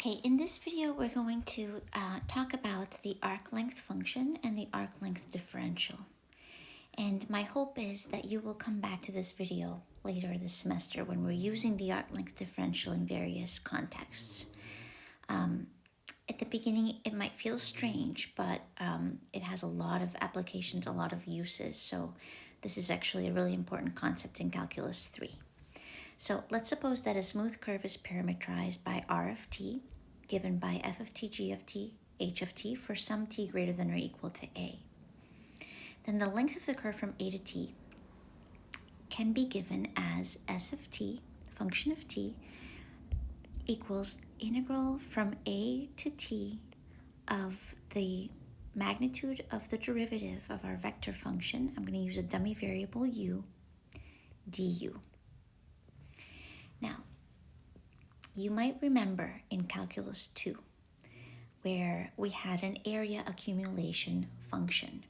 Okay, in this video we're going to talk about the arc length function and the arc length differential. And my hope is that you will come back to this video later this semester when we're using the arc length differential in various contexts. At the beginning it might feel strange, but it has a lot of applications, a lot of uses. So this is actually a really important concept in Calculus 3. So let's suppose that a smooth curve is parametrized by r of t, given by f of t, g of t, h of t for some t greater than or equal to a. Then the length of the curve from a to t can be given as s of t, function of t, equals integral from a to t of the magnitude of the derivative of our vector function. I'm going to use a dummy variable u, du. Now, you might remember in Calculus 2, where we had an area accumulation function.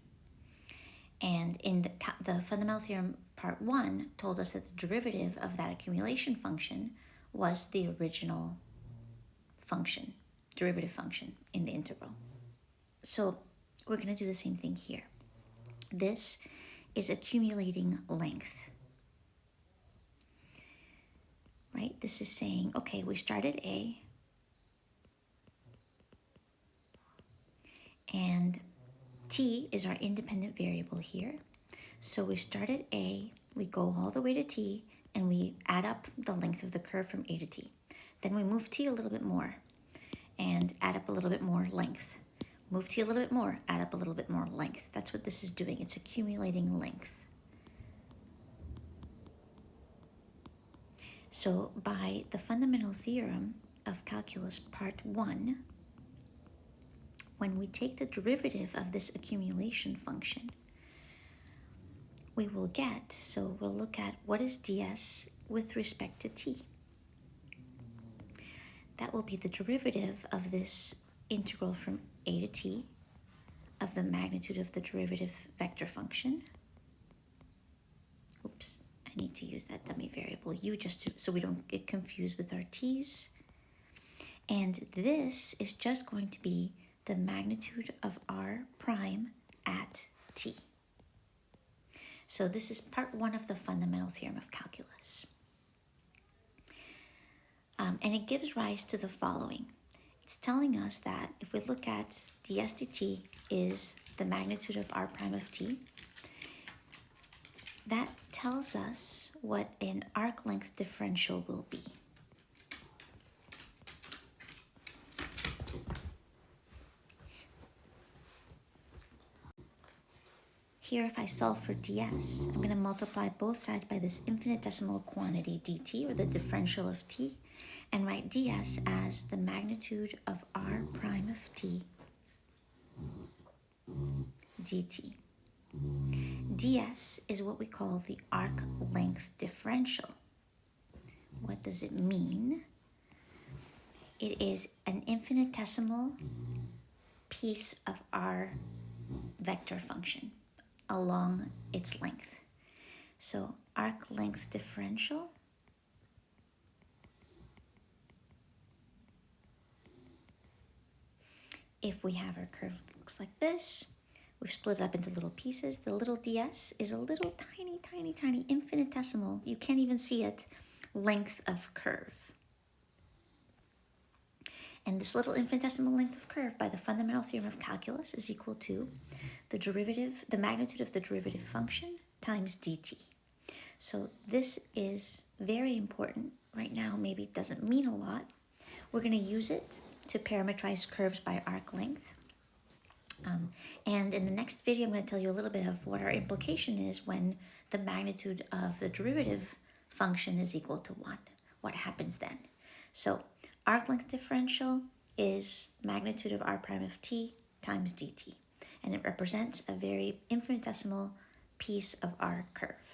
And in the fundamental theorem part 1 told us that the derivative of that accumulation function was the original function, derivative function in the integral. So we're going to do the same thing here. This is accumulating length. Right? This is saying, okay, we start at A, and t is our independent variable here. So we start at A, we go all the way to t, and we add up the length of the curve from A to t. Then we move t a little bit more, and add up a little bit more length. Move t a little bit more, add up a little bit more length. That's what this is doing. It's accumulating length. So by the fundamental theorem of calculus part 1, when we take the derivative of this accumulation function, we will get, so we'll look at what is ds with respect to t. That will be the derivative of this integral from a to t of the magnitude of the derivative vector function. Oops. I need to use that dummy variable u so we don't get confused with our t's. And this is just going to be the magnitude of r prime at t. So this is part 1 of the fundamental theorem of calculus. And it gives rise to the following. It's telling us that if we look at ds dt is the magnitude of r prime of t, that tells us what an arc length differential will be. Here, if I solve for ds, I'm going to multiply both sides by this infinitesimal quantity dt, or the differential of t, and write ds as the magnitude of r prime of t dt. ds is what we call the arc length differential. What does it mean? It is an infinitesimal piece of our vector function along its length. So arc length differential if we have our curve that looks like this, we've split it up into little pieces. The little ds is a little tiny infinitesimal, you can't even see it, length of curve. And this little infinitesimal length of curve by the fundamental theorem of calculus is equal to the magnitude of the derivative function times dt. So this is very important. Right now, maybe it doesn't mean a lot. We're going to use it to parameterize curves by arc length. And in the next video, I'm going to tell you a little bit of what our implication is when the magnitude of the derivative function is equal to 1. What happens then? So arc length differential is magnitude of r prime of t times dt. And it represents a very infinitesimal piece of our curve.